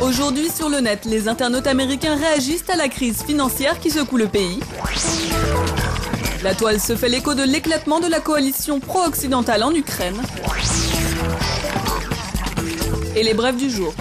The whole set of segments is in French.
Aujourd'hui sur le net, les internautes américains réagissent à la crise financière qui secoue le pays. La toile se fait l'écho de l'éclatement de la coalition pro-occidentale en Ukraine. Et les brèves du jour.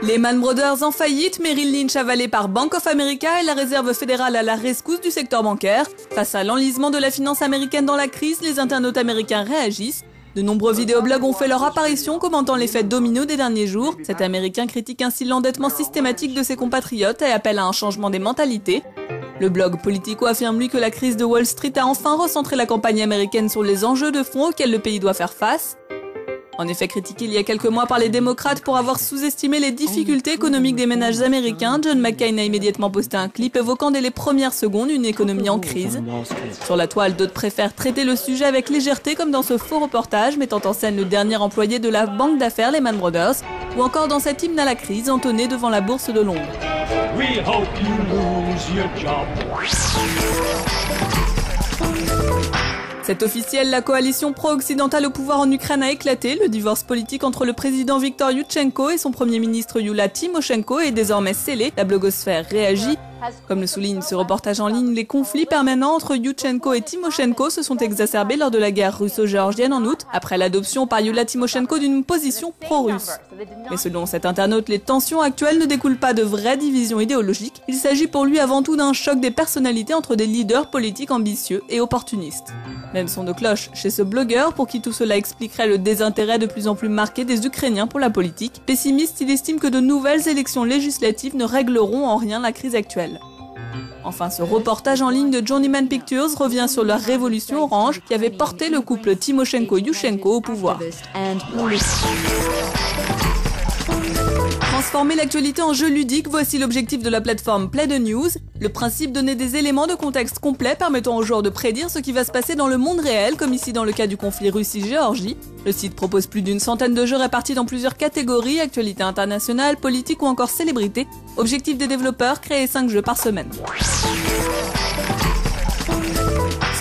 Lehman Brothers en faillite, Merrill Lynch avalé par Bank of America et la Réserve fédérale à la rescousse du secteur bancaire. Face à l'enlisement de la finance américaine dans la crise, les internautes américains réagissent. De nombreux vidéoblogs ont fait leur apparition commentant l'effet domino des derniers jours. Cet Américain critique ainsi l'endettement systématique de ses compatriotes et appelle à un changement des mentalités. Le blog Politico affirme lui que la crise de Wall Street a enfin recentré la campagne américaine sur les enjeux de fond auxquels le pays doit faire face. En effet, critiqué il y a quelques mois par les démocrates pour avoir sous-estimé les difficultés économiques des ménages américains, John McCain a immédiatement posté un clip évoquant dès les premières secondes une économie en crise. Sur la toile, d'autres préfèrent traiter le sujet avec légèreté, comme dans ce faux reportage mettant en scène le dernier employé de la banque d'affaires Lehman Brothers, ou encore dans cet hymne à la crise entonné devant la bourse de Londres. We hope you lose your job. C'est officiel, la coalition pro-occidentale au pouvoir en Ukraine a éclaté. Le divorce politique entre le président Viktor Yushchenko et son premier ministre Yulia Tymoshenko est désormais scellé. La blogosphère réagit. Comme le souligne ce reportage en ligne, les conflits permanents entre Yushchenko et Tymoshenko se sont exacerbés lors de la guerre russo-géorgienne en août, après l'adoption par Yulia Tymoshenko d'une position pro-russe. Mais selon cet internaute, les tensions actuelles ne découlent pas de vraies divisions idéologiques. Il s'agit pour lui avant tout d'un choc des personnalités entre des leaders politiques ambitieux et opportunistes. Même son de cloche chez ce blogueur pour qui tout cela expliquerait le désintérêt de plus en plus marqué des Ukrainiens pour la politique. Pessimiste, il estime que de nouvelles élections législatives ne régleront en rien la crise actuelle. Enfin, ce reportage en ligne de Journeyman Pictures revient sur la révolution orange qui avait porté le couple Tymoshenko-Yushchenko au pouvoir. Transformer l'actualité en jeu ludique, voici l'objectif de la plateforme Play the News. Le principe, donner des éléments de contexte complets permettant aux joueurs de prédire ce qui va se passer dans le monde réel, comme ici dans le cas du conflit Russie-Géorgie. Le site propose plus d'une centaine de jeux répartis dans plusieurs catégories, actualité internationale, politique ou encore célébrité. Objectif des développeurs, créer 5 jeux par semaine.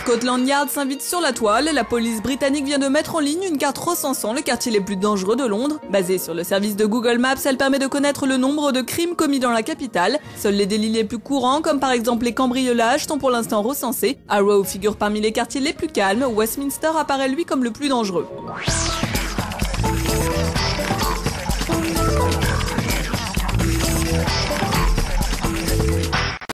Scotland Yard s'invite sur la toile. La police britannique vient de mettre en ligne une carte recensant les quartiers les plus dangereux de Londres. Basée sur le service de Google Maps, elle permet de connaître le nombre de crimes commis dans la capitale. Seuls les délits les plus courants, comme par exemple les cambriolages, sont pour l'instant recensés. Harrow figure parmi les quartiers les plus calmes. Westminster apparaît lui comme le plus dangereux.